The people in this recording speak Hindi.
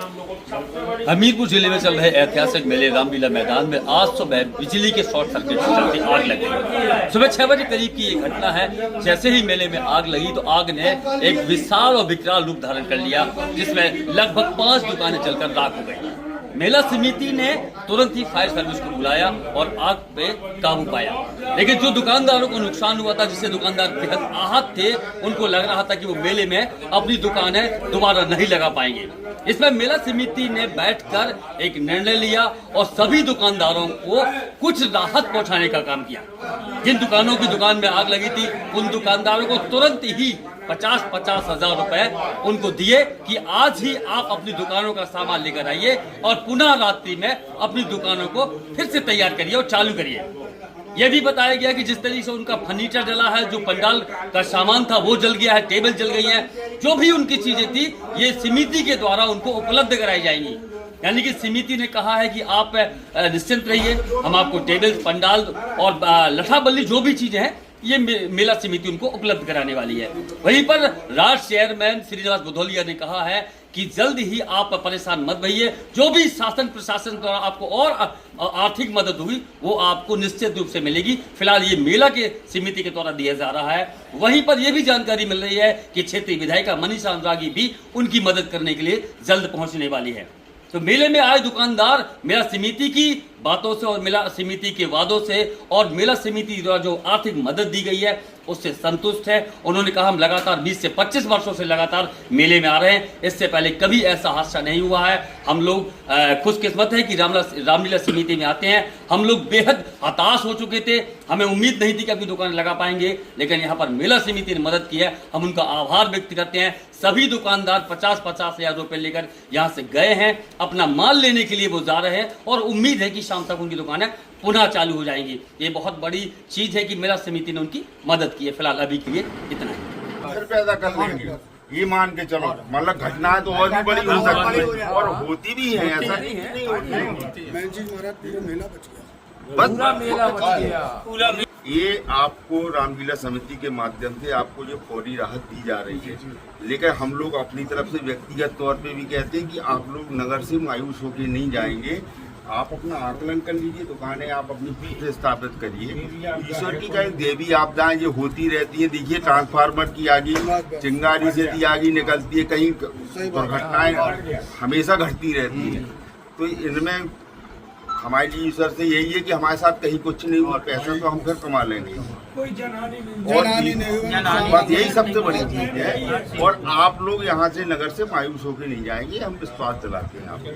हमीरपुर जिले में चल रहे ऐतिहासिक मेले रामलीला मैदान में आज सुबह बिजली के शॉर्ट सर्किट से चलती आग लग गई। सुबह 6 बजे करीब की ये घटना है। जैसे ही मेले में आग लगी तो आग ने एक विशाल और विकराल रूप धारण कर लिया, जिसमें लगभग 5 दुकानें जलकर राख हो गई। मेला समिति ने तुरंत ही फायर सर्विस को बुलाया और आग पे काबू पाया, लेकिन जो दुकानदारों को नुकसान हुआ था, जिससे दुकानदार बेहद आहत थे, उनको लग रहा था कि वो मेले में अपनी दुकानें दोबारा नहीं लगा पाएंगे। इसमें मेला समिति ने बैठकर एक निर्णय लिया और सभी दुकानदारों को कुछ राहत पहुंचाने का काम किया। जिन दुकानों की दुकान में आग लगी थी, उन दुकानदारों को तुरंत ही 50-50 हजार रुपए उनको दिए कि आज ही आप अपनी दुकानों का सामान लेकर आइए और पुनः रात्रि में अपनी दुकानों को फिर से तैयार करिए और चालू करिए। यह भी बताया गया कि जिस तरीके से उनका फर्नीचर जला है, जो पंडाल का सामान था वो जल गया है, टेबल जल गई है, जो भी उनकी चीजें थी ये समिति के द्वारा उनको उपलब्ध कराई जाएंगी। यानी कि समिति ने कहा है कि आप निश्चिंत रहिए, हम आपको टेबल, पंडाल और लठा बल्ली जो भी चीजें हैं ये मेला समिति उनको उपलब्ध कराने वाली है। वहीं पर राज्य चेयरमैन श्रीनिवास बुधौलिया ने कहा है कि जल्द ही आप परेशान मत भइए, जो भी शासन प्रशासन द्वारा आपको और आर्थिक मदद होगी वो आपको निश्चित रूप से मिलेगी। फिलहाल ये मेला के समिति के द्वारा दिया जा रहा है। वहीं पर यह भी जानकारी मिल रही है कि क्षेत्रीय विधायिका मनीषा अनुरागी भी उनकी मदद करने के लिए जल्द पहुंचने वाली है। तो मेले में आए दुकानदार मेला समिति की बातों से और मेला समिति के वादों से और मेला समिति द्वारा जो आर्थिक मदद दी गई है उससे संतुष्ट है। उन्होंने कहा हम लगातार 20 से 25 वर्षों से लगातार मेले में आ रहे हैं, इससे पहले कभी ऐसा हादसा नहीं हुआ है। हम लोग खुशकिस्मत है कि रामलीला समिति में आते हैं। हम लोग बेहद हताश हो चुके थे, हमें उम्मीद नहीं थी कि अपनी दुकान लगा पाएंगे, लेकिन यहाँ पर मेला समिति ने मदद की है, हम उनका आभार व्यक्त करते हैं। सभी दुकानदार 50-50 हजार रुपए लेकर यहाँ से गए हैं, अपना माल लेने के लिए वो जा रहे हैं और उम्मीद है कि शाम तक उनकी दुकानें पुनः चालू हो जाएंगी। ये बहुत बड़ी चीज है कि मेला समिति ने उनकी मदद की है। फिलहाल अभी के लिए इतना ही। पैदा कर लेंगे ये मान के चलो, मतलब घटना है तो और भी बड़ी हो सकती है और होती भी है, ऐसा नहीं है। ये आपको रामलीला समिति के माध्यम से आपको जो फौरी राहत दी जा रही है, लेकिन हम लोग अपनी तरफ से व्यक्तिगत तौर पे भी कहते हैं कि आप लोग नगर से मायूस होकर नहीं जाएंगे। आप अपना आकलन कर लीजिए, दुकानें आप अपनी पीठ पे स्थापित करिए। ईश्वर की कहीं देवी आपदाएं जो होती रहती है, देखिए ट्रांसफार्मर की आगी, चिंगारी से दी आगी निकलती है, कहीं दुर्घटनाएं हमेशा घटती रहती है। तो इनमें हमारे लिए ईश्वर से यही है कि हमारे साथ कहीं कुछ नहीं हुआ, पैसा तो हम फिर कमा लेंगे और बस यही सबसे बड़ी चीज है। और आप लोग यहाँ से नगर से मायूस होकर नहीं जाएंगे, हम विश्वास दिलाते हैं आपको।